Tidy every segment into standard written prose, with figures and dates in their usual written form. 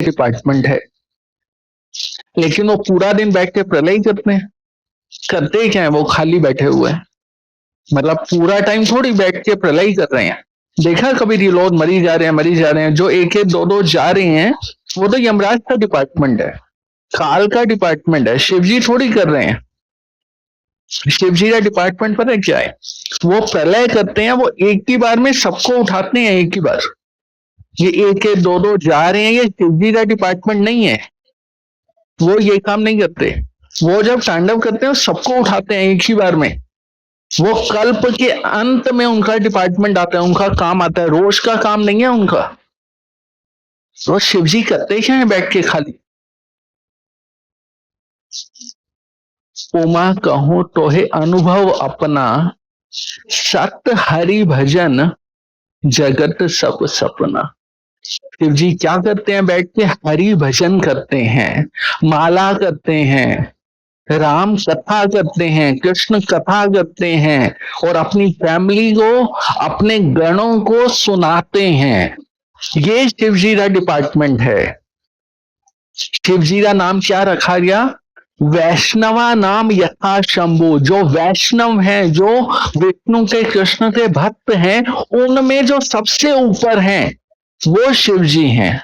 Department है, लेकिन वो पूरा दिन बैठ के प्रलय करते हैं। करते क्या है, वो खाली बैठे हुए हैं, मतलब पूरा टाइम थोड़ी बैठ के प्रलय कर रहे हैं। देखा कभी ये लोग मरी जा रहे हैं, मरी जा रहे हैं, जो एक एक दो दो जा रहे हैं, वो तो यमराज का डिपार्टमेंट है, काल का डिपार्टमेंट है, शिव जी थोड़ी कर रहे हैं। शिव जी का डिपार्टमेंट पता है क्या है, वो प्रलय करते हैं, वो एक ही बार में सबको उठाते हैं, एक ही बार। ये एक एक दो दो जा रहे हैं, ये शिव जी का डिपार्टमेंट नहीं है, वो ये काम नहीं करते। वो जब तांडव करते हैं सबको उठाते हैं एक ही बार में। वो कल्प के अंत में उनका डिपार्टमेंट आता है, उनका काम आता है, रोज का काम नहीं है उनका। तो शिव जी करते क्या है बैठ के खाली। उमा कहूं तो है अनुभव अपना, सत हरि भजन जगत सब सपना। शिव जी क्या करते हैं, बैठ के हरि भजन करते हैं, माला करते हैं, राम कथा करते हैं, कृष्ण कथा करते हैं, और अपनी फैमिली को, अपने गणों को सुनाते हैं। ये शिव जी का डिपार्टमेंट है। शिव जी का नाम क्या रखा गया, वैष्णवा नाम यथा शंभु। जो वैष्णव हैं, जो विष्णु के कृष्ण के भक्त हैं, उनमें जो सबसे ऊपर हैं वो शिव जी हैं।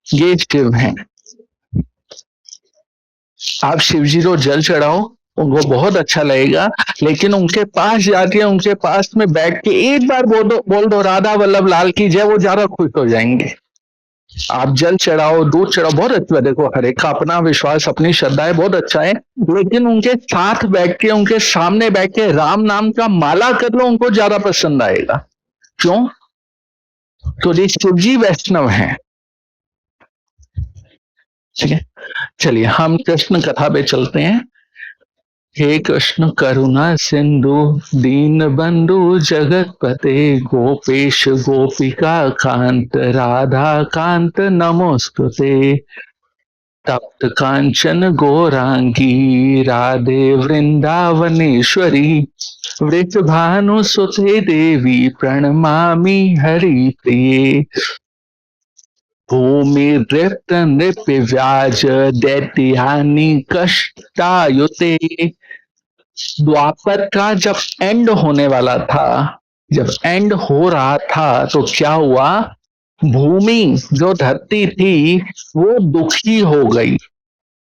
ये शिव हैं। आप शिव जी को जल चढ़ाओ, उनको बहुत अच्छा लगेगा, लेकिन उनके पास जाके उनके पास में बैठ के एक बार बोल दो राधा वल्लभ लाल की जय, वो ज्यादा खुश हो जाएंगे। आप जल चढ़ाओ, दूध चढ़ाओ, बहुत अच्छा है। देखो हर एक का अपना विश्वास, अपनी श्रद्धा है, बहुत अच्छा है, लेकिन उनके साथ बैठ के, उनके सामने बैठ के राम नाम का माला कर लो, उनको ज्यादा पसंद आएगा। क्यों? तो ये शिव जी वैष्णव हैं। ठीक है, चलिए हम कृष्ण कथा पे चलते हैं। हे कृष्ण करुणा सिंधु दीन बंधु जगतपते, गोपेश गोपिका कांत राधा कांत नमोस्तुते। तप्त कांचन गौरांगी राधे वृंदावनेश्वरी, वृषभानु सुते देवी प्रणमामि हरि प्रिये। भूमि नृप नृप व्याज दैत्यानि कष्टायुते। द्वापर का जब एंड होने वाला था, जब एंड हो रहा था, तो क्या हुआ, भूमि जो धरती थी वो दुखी हो गई।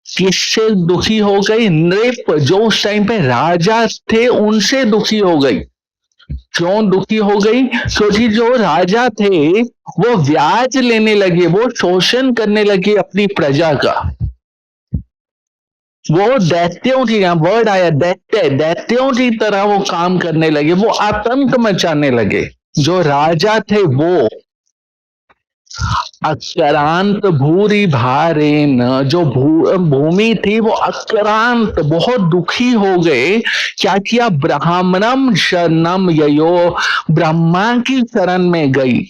किससे दुखी हो गई, नृप जो उस टाइम पे राजा थे उनसे दुखी हो गई। क्यों दुखी हो गई, क्योंकि जो राजा थे वो ब्याज लेने लगे, वो शोषण करने लगे अपनी प्रजा का। वो दैत्यों की, यहां वर्ड आया दैत्य, दैत्यों की तरह वो काम करने लगे, वो आतंक मचाने लगे। जो राजा थे वो अक्रांत भूरी भारेन, जो भूमि थी वो अक्रांत, बहुत दुखी हो गए। क्या किया, ब्राह्मणम शरणम ययो, ब्रह्मा की शरण में गई।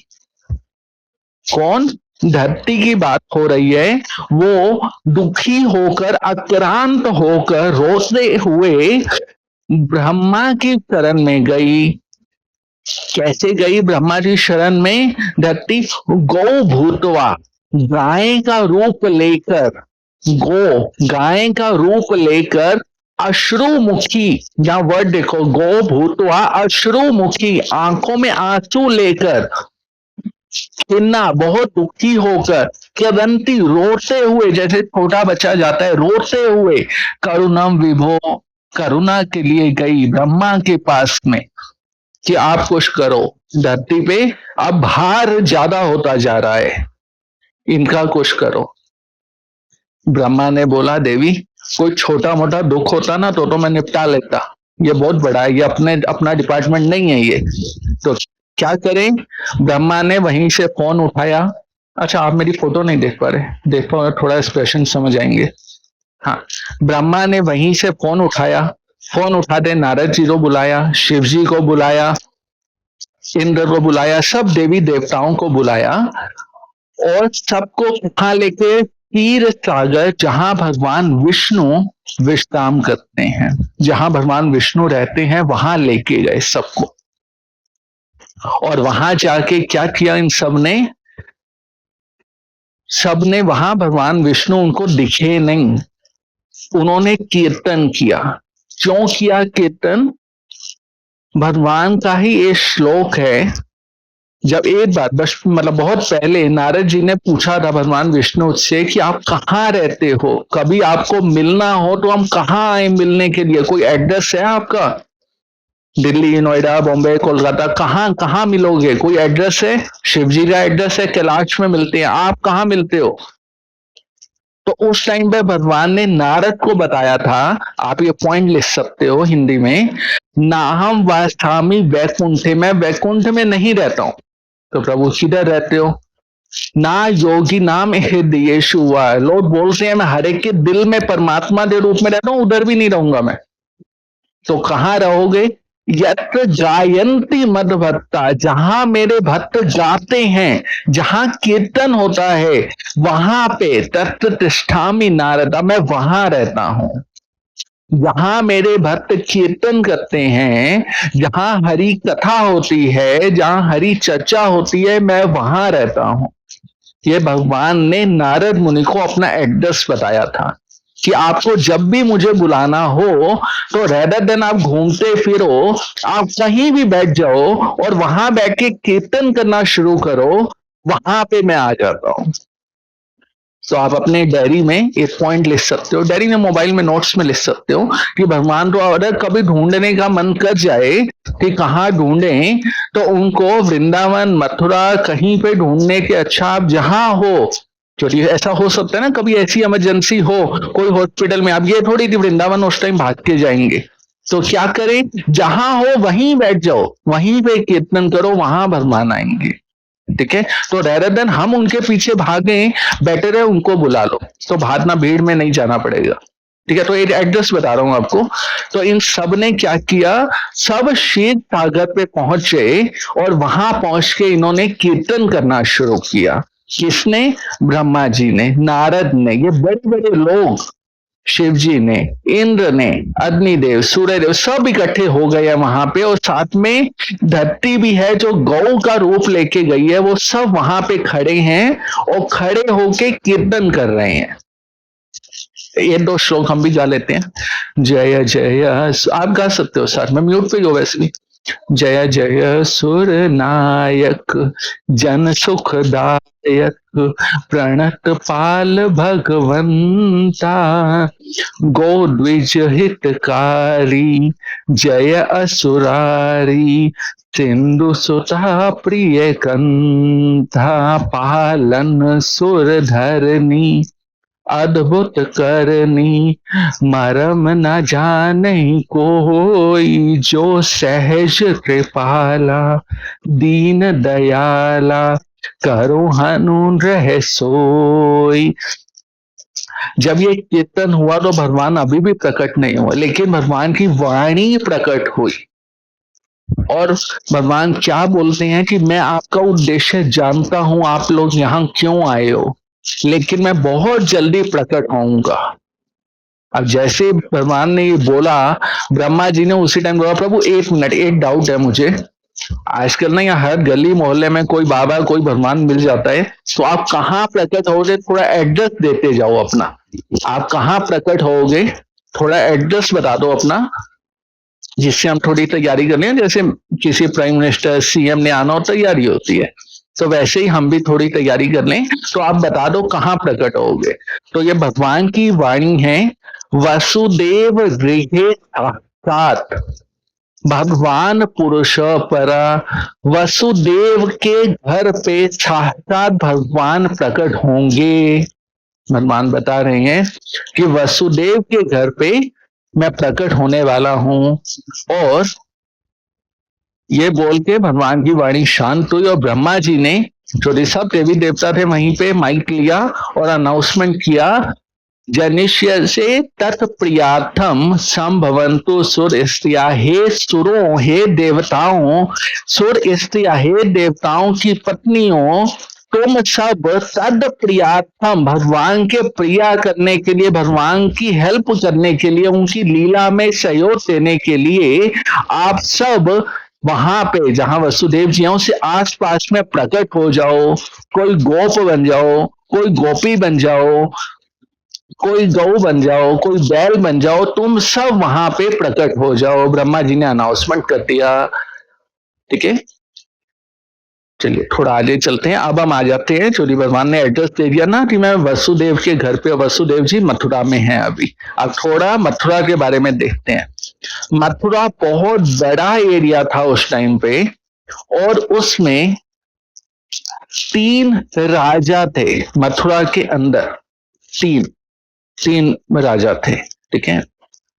कौन, धरती की बात हो रही है। वो दुखी होकर, अक्रांत होकर, रोते हुए ब्रह्मा की शरण में गई। कैसे गई ब्रह्मा जी शरण में, धरती गौ भूतवा, गाय का रूप लेकर, गो गाय का रूप लेकर, अश्रुमुखी, जहां वर्ड देखो, गौ भूतवा अश्रुमुखी, आंखों में आंसू लेकर, खिन्ना बहुत दुखी होकर, कदंती रोते हुए, जैसे छोटा बच्चा जाता है रोते हुए, करुणम विभो, करुणा के लिए गई ब्रह्मा के पास में कि आप कुछ करो, धरती पे अब भार ज्यादा होता जा रहा है, इनका कुछ करो। ब्रह्मा ने बोला, देवी कोई छोटा मोटा दुख होता ना तो मैं निपटा लेता, ये बहुत बड़ा है, ये अपना डिपार्टमेंट नहीं है ये। तो क्या करें, ब्रह्मा ने वहीं से फोन उठाया। अच्छा आप मेरी फोटो नहीं देख पा रहे, देख पाओ थोड़ा एक्सप्रेशन समझ आएंगे। हाँ, ब्रह्मा ने वहीं से फोन उठाया, फोन उठाते नारद जी को बुलाया, शिव जी को बुलाया, इंद्र को बुलाया, सब देवी देवताओं को बुलाया, और सबको कहा लेके क्षीर सागर, जहां भगवान विष्णु विश्राम करते हैं, जहां भगवान विष्णु रहते हैं, वहां लेके गए सबको। और वहां जाके क्या किया इन सब ने, सबने वहां भगवान विष्णु उनको दिखे नहीं, उन्होंने कीर्तन किया। क्यों किया कीर्तन? भगवान का ही एक श्लोक है। जब एक बार बस मतलब बहुत पहले नारद जी ने पूछा था भगवान विष्णु से कि आप कहाँ रहते हो, कभी आपको मिलना हो तो हम कहाँ आए मिलने के लिए, कोई एड्रेस है आपका? दिल्ली, नोएडा, बॉम्बे, कोलकाता, कहाँ कहाँ मिलोगे, कोई एड्रेस है? शिव जी का एड्रेस है, कैलाश में मिलते हैं, आप कहाँ मिलते हो? तो उस टाइम पे भगवान ने नारद को बताया था, आप ये पॉइंट लिख सकते हो हिंदी में, नाहम वास्थामी वैकुंठ, मैं वैकुंठ में नहीं रहता हूं। तो प्रभु किधर रहते हो? ना योगी नाम हृदयेषु वा, लोग बोलते हैं मैं हर एक के दिल में परमात्मा के रूप में रहता हूं, उधर भी नहीं रहूंगा मैं। तो कहां रहोगे? यत्र गायंती मद भक्ता, जहां मेरे भक्त जाते हैं, जहां कीर्तन होता है, वहां पे तत्र तिष्ठामि नारदा, मैं वहां रहता हूं। जहां मेरे भक्त कीर्तन करते हैं, जहां हरि कथा होती है, जहां हरि चर्चा होती है, मैं वहां रहता हूं। ये भगवान ने नारद मुनि को अपना एड्रेस बताया था कि आपको जब भी मुझे बुलाना हो तो रेदर देन आप घूमते फिरो, आप कहीं भी बैठ जाओ और वहां बैठ के कीर्तन करना शुरू करो, वहां पे मैं आ जाता हूं। तो आप अपने डायरी में एक पॉइंट लिख सकते हो, डायरी में, मोबाइल में, नोट्स में लिख सकते हो कि भगवान को अगर कभी ढूंढने का मन कर जाए कि कहाँ ढूंढें, तो उनको वृंदावन, मथुरा, कहीं पे ढूंढने के अच्छा आप जहां हो। क्योंकि ऐसा हो सकता है ना, कभी ऐसी इमरजेंसी हो कोई हॉस्पिटल में, आप ये थोड़ी थी वृंदावन उस टाइम भाग के जाएंगे। तो क्या करें, जहां हो वहीं बैठ जाओ, वहीं पे कीर्तन करो, वहां भगवान आएंगे। ठीक है, तो रेदर देन हम उनके पीछे भागे, बेटर है उनको बुला लो, तो भागना, भीड़ में नहीं जाना पड़ेगा। ठीक है, तो एक एड्रेस बता रहा हूं आपको। तो इन सब ने क्या किया, सब शीत सागर पे पहुंचे और वहां पहुंच के इन्होंने कीर्तन करना शुरू किया। किसने? ब्रह्मा जी ने, नारद ने, ये बड़े बड़े लोग, शिव जी ने, इंद्र ने, अग्निदेव, सूर्यदेव, सब इकट्ठे हो गए हैं वहां पे, और साथ में धरती भी है जो गौ का रूप लेके गई है, वो सब वहां पे खड़े हैं और खड़े होके कीर्तन कर रहे हैं। ये दो श्लोक हम भी गा लेते हैं। जय जय, आप गा सकते हो साथ में, म्यूट पे हो वैसे भी। जय जय सुर नायक, जन सुखदायक, प्रणत पाल भगवंता, गो द्विज हितकारी, जय असुरारी, सिंधु सुता प्रिय कंथा, पालन सुर धरनी, अद्भुत करनी, मरम न जाने कोई, जो सहज कृपाला, दीन दयाला, करो हनु रह सोई। जब ये कीर्तन हुआ तो भगवान अभी भी प्रकट नहीं हुआ, लेकिन भगवान की वाणी प्रकट हुई। और भगवान क्या बोलते हैं कि मैं आपका उद्देश्य जानता हूं, आप लोग यहां क्यों आए हो, लेकिन मैं बहुत जल्दी प्रकट होऊंगा। अब जैसे भगवान ने ये बोला, ब्रह्मा जी ने उसी टाइम बोला, प्रभु एक मिनट, एक डाउट है मुझे। आजकल ना यहाँ हर गली मोहल्ले में कोई बाबा, कोई भगवान मिल जाता है, तो आप कहाँ प्रकट होगे, थोड़ा एड्रेस देते जाओ अपना। आप कहाँ प्रकट होगे, थोड़ा एड्रेस बता दो अपना, जिससे हम थोड़ी तैयारी कर लें। जैसे किसी प्राइम मिनिस्टर, सीएम ने आना हो, तैयारी होती है, तो वैसे ही हम भी थोड़ी तैयारी कर लें। तो आप बता दो कहाँ प्रकट होगे। तो ये भगवान की वाणी है, वसुदेव गृहे साक्षात, भगवान पुरुष परा, वसुदेव के घर पे साक्षात भगवान प्रकट होंगे। भगवान बता रहे हैं कि वसुदेव के घर पे मैं प्रकट होने वाला हूं। और ये बोल के भगवान की वाणी शांत हुई, और ब्रह्मा जी ने, जो सब देवी देवता थे, वहीं पे माइक लिया और अनाउंसमेंट किया, जनिष्य से तत्प्रियार्थम संभवंतु सुर स्त्रिया, हे सुरों, हे देवताओं, सुर स्त्रिया, हे देवताओं की पत्नियों, तुम सब तद प्रियार्थम, भगवान के प्रिया करने के लिए, भगवान की हेल्प करने के लिए, उनकी लीला में सहयोग देने के लिए, आप सब वहां पे जहां वसुदेव जी हैं उससे आस पास में प्रकट हो जाओ, कोई गोप बन जाओ, कोई गोपी बन जाओ, कोई गऊ बन जाओ, कोई बैल बन जाओ, तुम सब वहां पे प्रकट हो जाओ। ब्रह्मा जी ने अनाउंसमेंट कर दिया। ठीक है, चलिए थोड़ा आगे चलते हैं। अब हम आ जाते हैं, चूंकि भगवान ने एड्रेस दे दिया ना कि मैं वसुदेव के घर पे, वसुदेव जी मथुरा में हैं अभी। अब थोड़ा मथुरा के बारे में देखते हैं। मथुरा बहुत बड़ा एरिया था उस टाइम पे, और उसमें 3 राजा थे मथुरा के अंदर। तीन तीन राजा थे। ठीक है,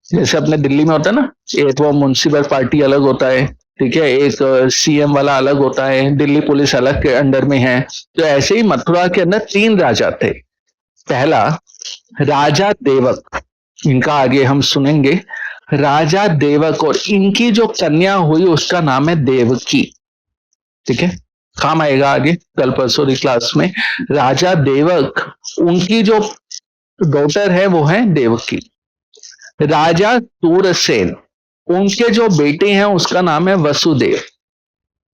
जैसे अपने दिल्ली में होता है ना, एक वो म्युनिसिपल पार्टी अलग होता है, ठीक है, एक सीएम वाला अलग होता है, दिल्ली पुलिस अलग के अंडर में है। तो ऐसे ही मथुरा के अंदर 3 राजा थे। पहला राजा देवक, इनका आगे हम सुनेंगे। राजा देवक, और इनकी जो कन्या हुई उसका नाम है देवकी। ठीक है, काम आएगा आगे कल परसों की क्लास में। राजा देवक, उनकी जो डॉटर है वो है देवकी। राजा सूरसेन, उनके जो बेटे हैं उसका नाम है वसुदेव।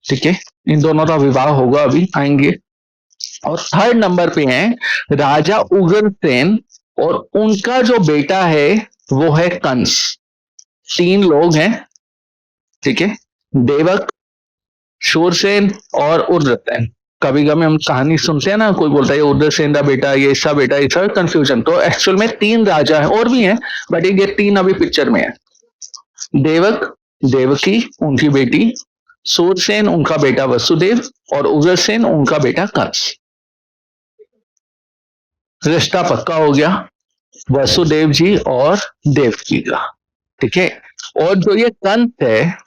ठीक है, इन दोनों का विवाह होगा, अभी आएंगे। और 3rd नंबर पे हैं राजा उग्रसेन, और उनका जो बेटा है वो है कंस। 3 लोग हैं। ठीक है, देवक, शूरसेन और उग्रसेन। कभी कभी हम कहानी सुनते हैं ना, कोई बोलता है उग्रसेन का बेटा, ये इसका बेटा, इसका कंफ्यूजन। तो एक्चुअल में 3 राजा हैं, और भी हैं, बट ये 3 अभी पिक्चर में है। देवक, देवकी उनकी बेटी, सूरसेन उनका बेटा वसुदेव, और उग्रसेन उनका बेटा कंस। रिश्ता पक्का हो गया वसुदेव जी और देवकी का। ठीक है, और जो ये कंस है,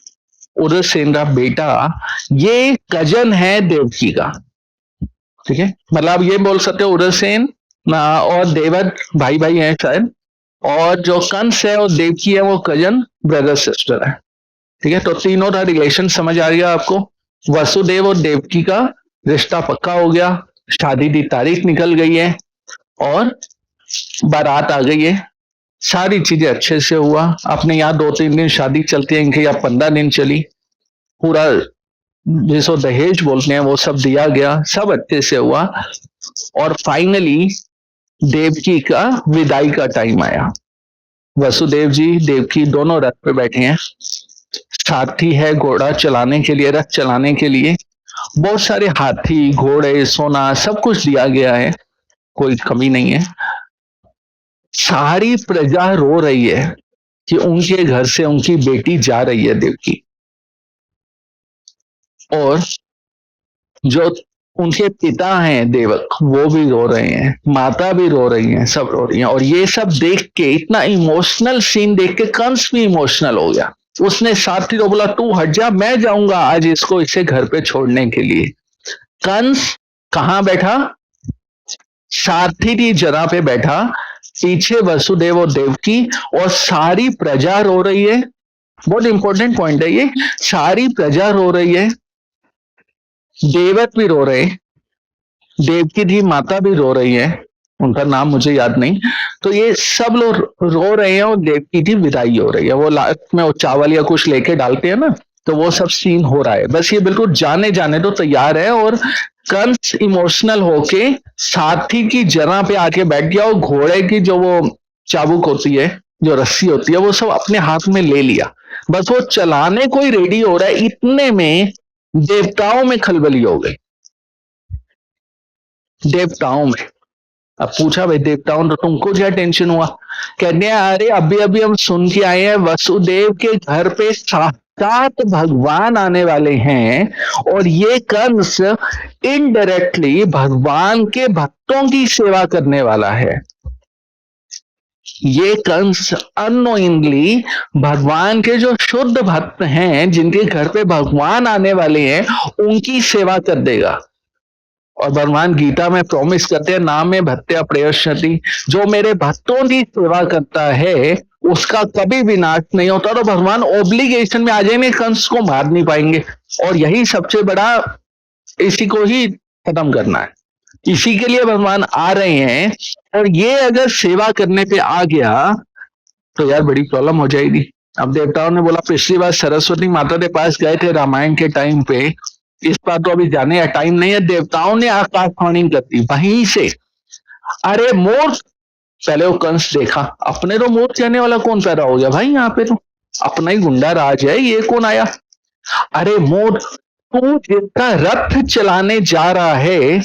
उग्रसेन का बेटा, ये कजन है देवकी का। ठीक है, मतलब ये बोल सकते हो उग्रसेन और देवक भाई भाई हैं शायद, और जो कंस है और देवकी है वो कजन ब्रदर सिस्टर है। ठीक है, तो तीनों का रिलेशन समझ आ गया आपको। वसुदेव और देवकी का रिश्ता पक्का हो गया, शादी की तारीख निकल गई है, और बारात आ गई है। सारी चीजें अच्छे से हुआ। अपने यहाँ 2-3 दिन शादी चलती है, इनके यहाँ 15 दिन चली। पूरा जिसको दहेज बोलते हैं वो सब दिया गया, सब अच्छे से हुआ। और फाइनली देवकी का विदाई का टाइम आया। वसुदेव जी देवकी दोनों रथ पे बैठे हैं, साथी है घोड़ा चलाने के लिए, रथ चलाने के लिए। बहुत सारे हाथी, घोड़े, सोना सब कुछ दिया गया है, कोई कमी नहीं है। सारी प्रजा रो रही है कि उनके घर से उनकी बेटी जा रही है देवकी, और जो उनके पिता हैं देवक वो भी रो रहे हैं, माता भी रो रही हैं, सब रो रही हैं। और ये सब देख के, इतना इमोशनल सीन देख के कंस भी इमोशनल हो गया। उसने सारथी को बोला तू हट जा, मैं जाऊंगा आज इसको, इसे घर पे छोड़ने के लिए। कंस कहां बैठा? सारथी की जगह पे बैठा, पीछे वसुदेव और देवकी, और सारी प्रजा रो रही है। बहुत इंपॉर्टेंट पॉइंट है ये, सारी प्रजा रो रही है, देवक भी रो रहे, देवकी की माता भी रो रही है, उनका नाम मुझे याद नहीं। तो ये सब लोग रो रहे हैं, और देवकी की विदाई हो रही है। वो लास्ट में वो चावल या कुछ लेके डालते हैं ना, तो वो सब सीन हो रहा है। बस ये बिल्कुल जाने तो तैयार है, और कंस इमोशनल होके साथी की जगह पे आके बैठ गया, और घोड़े की जो वो चाबुक होती है, जो रस्सी होती है, वो सब अपने हाथ में ले लिया। बस वो चलाने को ही रेडी हो रहा है, इतने में देवताओं में खलबली हो गई। देवताओं में, अब पूछा भाई देवताओं तो तुमको क्या टेंशन हुआ? कहते हैं अरे अभी अभी हम सुन के आए हैं वसुदेव के घर पे साक्षात भगवान आने वाले हैं, और ये कंस इनडायरेक्टली भगवान के भक्तों की सेवा करने वाला है। ये कंस अननोइंगली भगवान के जो शुद्ध भक्त हैं, जिनके घर पे भगवान आने वाले हैं, उनकी सेवा कर देगा। और भगवान गीता में प्रॉमिस करते हैं, नाम में भक्त्या प्रयश्यति, जो मेरे भक्तों की सेवा करता है उसका कभी विनाश नहीं होता। तो भगवान ऑब्लिगेशन में आ जाएंगे, कंस को मार नहीं पाएंगे। और यही सबसे बड़ा, इसी को ही खत्म करना है, इसी के लिए भगवान आ रहे हैं। और ये अगर सेवा करने पे आ गया तो यार बड़ी प्रॉब्लम हो जाएगी। अब देवताओं ने बोला, पिछली बार सरस्वती माता के पास गए थे रामायण के टाइम पे, इस बार तो अभी जाने का टाइम नहीं है। देवताओं ने आकाशवाणी कर दी वहीं से, अरे मोर, पहले वो कंस देखा, अपने तो मोर कहने वाला कौन पैदा हो गया भाई यहाँ पे, तो अपना ही गुंडा राज है, ये कौन आया। अरे मोर, तू जिसका रथ चलाने जा रहा है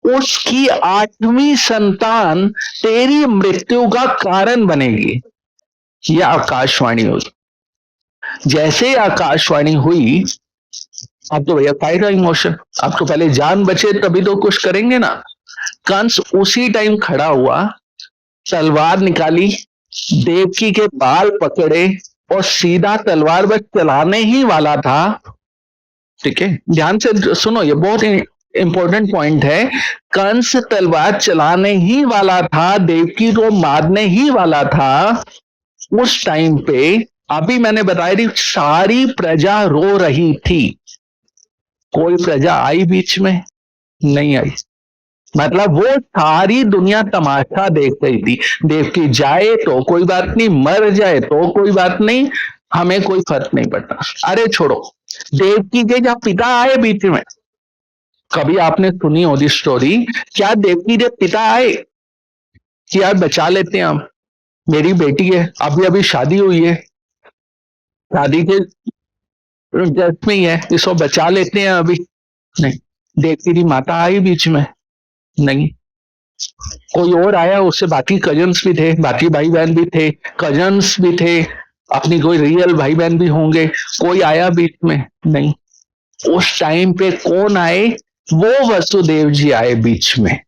उसकी 8वीं संतान तेरी मृत्यु का कारण बनेगी। यह आकाशवाणी हुई। जैसे ही आकाशवाणी हुई, अब तो भैया खाएगा इमोशन, अब तो पहले जान बचे तभी तो कुछ करेंगे ना। कंस उसी टाइम खड़ा हुआ, तलवार निकाली, देवकी के बाल पकड़े और सीधा तलवार बस चलाने ही वाला था। ठीक है, ध्यान से सुनो, ये बहुत इंपॉर्टेंट पॉइंट है। कंस तलवार चलाने ही वाला था, देवकी को मारने ही वाला था। उस टाइम पे अभी मैंने बताया थी, सारी प्रजा रो रही थी। कोई प्रजा आई बीच में? नहीं आई। मतलब वो सारी दुनिया तमाशा देख रही थी। देवकी जाए तो कोई बात नहीं, मर जाए तो कोई बात नहीं, हमें कोई फर्क नहीं पड़ता। अरे छोड़ो, देवकी के जब पिता आए बीच में, कभी आपने सुनी होगी स्टोरी, क्या देवकी के पिता आए कि यार बचा लेते हैं हम, मेरी बेटी है, अभी अभी शादी हुई है, शादी के जस्ट में ही है, इसको बचा लेते हैं अभी? नहीं। देवकी की माता आई बीच में? नहीं। कोई और आया उससे, बाकी कजन्स भी थे, बाकी भाई बहन भी थे, कजन्स भी थे, अपनी कोई रियल भाई बहन भी होंगे, कोई आया बीच में? नहीं। उस टाइम पे कौन आए? वो वसुदेव जी आए बीच में।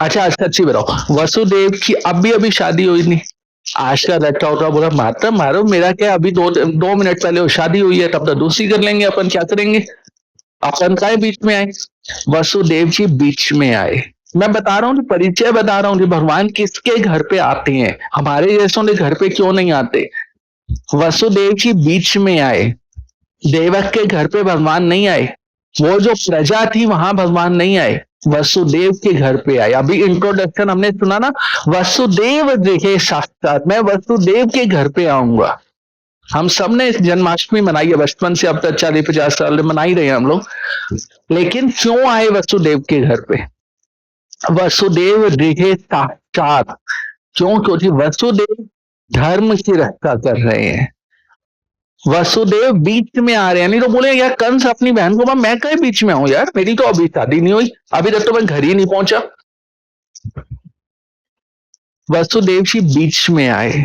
अच्छा, सच्ची बताओ, वसुदेव की अभी अभी शादी हुई नहीं? आज का रट्टा उठा बोला माता मारो, मेरा क्या, अभी 2 मिनट पहले वो शादी हुई है, तब तक दूसरी कर लेंगे, अपन क्या करेंगे। अपन का बीच में आए? वसुदेव जी बीच में आए। मैं बता रहा हूँ, परिचय बता रहा हूँ कि भगवान किसके घर पे आते हैं, हमारे जैसों के घर पे क्यों नहीं आते। वसुदेव जी बीच में आए। देवक के घर पे भगवान नहीं आए, वो जो प्रजा थी वहां भगवान नहीं आए, वसुदेव के घर पे आए। अभी इंट्रोडक्शन हमने सुना ना, वसुदेव देखे साक्षात, मैं वसुदेव के घर पे आऊंगा। हम सब ने जन्माष्टमी मनाई है बचपन से, अब तक 40-50 साल मना ही रहे हैं हम लोग। लेकिन क्यों आए वसुदेव के घर पे? वसुदेव दिखे साक्षात। क्यों? क्योंकि वसुदेव धर्म की रक्षा कर रहे हैं। वसुदेव बीच में आ रहे हैं। नहीं तो बोले यार कंस अपनी बहन को, मैं कहीं बीच में हूं यार, मेरी तो अभी शादी नहीं हुई, अभी तक तो मैं घर ही नहीं पहुंचा। वसुदेव जी बीच में आए,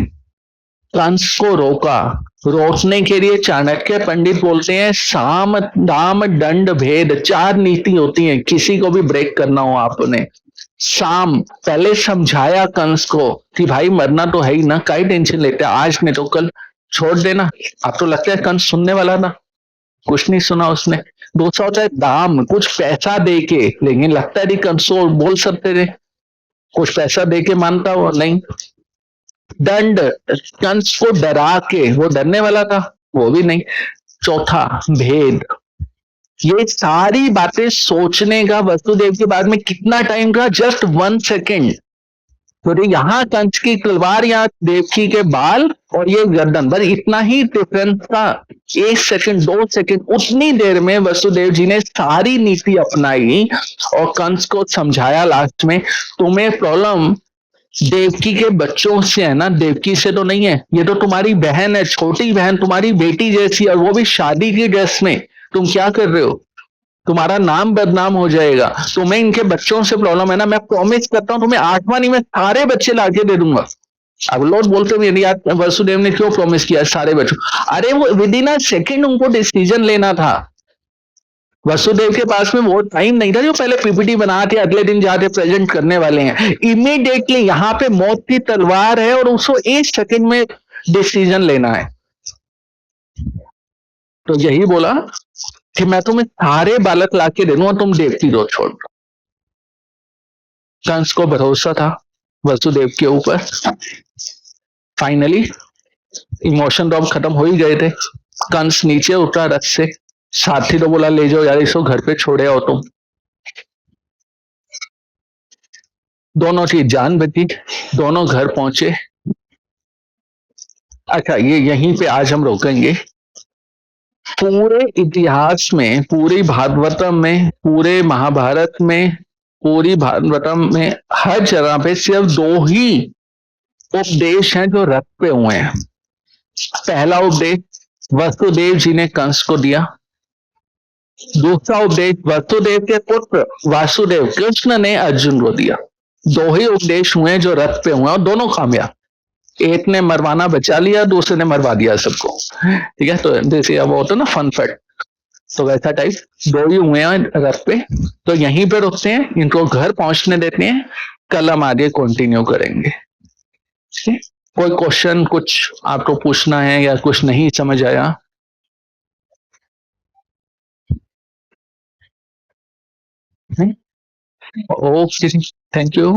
कंस को रोका। रोकने के लिए चाणक्य पंडित बोलते हैं, साम दाम दंड भेद 4 नीति होती हैं, किसी को भी ब्रेक करना हो आपने। साम, पहले समझाया कंस को कि भाई मरना तो है ही ना, काई टेंशन लेते हैं, आज नहीं तो कल छोड़ देना। अब तो लगता है कंस सुनने वाला ना, कुछ नहीं सुना उसने। दूसरा होता है दाम, कुछ पैसा दे के, लेकिन लगता है कंस बोल सकते थे, कुछ पैसा दे के मानता हो नहीं। दंड, कंस को डरा के, वो डरने वाला था, वो भी नहीं। चौथा भेद, ये सारी बातें सोचने का वसुदेव के बाद में कितना टाइम का? Just 1 second. तो यहाँ कंस की तलवार, यहाँ देवकी के बाल और ये गर्दन, बस इतना ही डिफरेंस था। 1 सेकेंड 2 सेकेंड, उतनी देर में वसुदेव जी ने सारी नीति अपनाई और कंस को समझाया लास्ट में, तुम्हें प्रॉब्लम देवकी के बच्चों से है ना, देवकी से तो नहीं है, ये तो तुम्हारी बहन है, छोटी बहन, तुम्हारी बेटी जैसी, और वो भी शादी की ड्रेस में। तुम क्या कर रहे हो? तुम्हारा नाम बदनाम हो जाएगा। तुम्हें इनके बच्चों से प्रॉब्लम है ना, मैं प्रॉमिस करता हूं तुम्हें 8वां नहीं, मैं सारे बच्चे लाके दे दूंगा। अब लोग बोलते हैं यार वसुदेव ने क्यों प्रॉमिस किया सारे बच्चों? अरे वो विद इन अ सेकेंड उनको डिसीजन लेना था। वसुदेव के पास में वो टाइम नहीं था जो पहले पीपीटी बना के अगले दिन जाके प्रेजेंट करने वाले हैं। इमीडिएटली यहाँ पे मौत की तलवार है और उसको 1 सेकेंड में डिसीजन लेना है। तो यही बोला कि मैं तुम्हें सारे बालक लाके दे दूंगा, तुम देवकी दो छोड़। कंस को भरोसा था वसुदेव के ऊपर। फाइनली इमोशन तो अब खत्म हो ही गए थे। कंस नीचे उतरा रथ से, साथी तो बोला ले जाओ यार इसको घर पे छोड़े आओ तुम। दोनों की जान बची, दोनों घर पहुंचे। अच्छा, ये यहीं पे आज हम रोकेंगे। पूरे इतिहास में, पूरी भागवतम में, पूरे महाभारत में पूरी भागवतम में हर जगह पे सिर्फ दो ही उपदेश हैं जो रथ पे हुए हैं। पहला उपदेश वसुदेव जी ने कंस को दिया, दूसरा उपदेश वसुदेव के पुत्र वासुदेव कृष्ण ने अर्जुन को दिया। दो ही उपदेश हुए जो रथ पे हुए और दोनों कामयाब। एक ने मरवाना बचा लिया, दूसरे ने मरवा दिया सबको। ठीक है, तो जैसे वो होता है ना फन फैक्ट, तो वैसा टाइप दो ही हुए हैं रथ पे। तो यहीं पे रुकते हैं, इनको घर पहुंचने देते हैं, कल हम आगे कंटिन्यू करेंगे। ठीक है? कोई क्वेश्चन कुछ आपको पूछना है या कुछ नहीं समझ आया? Okay, thank you.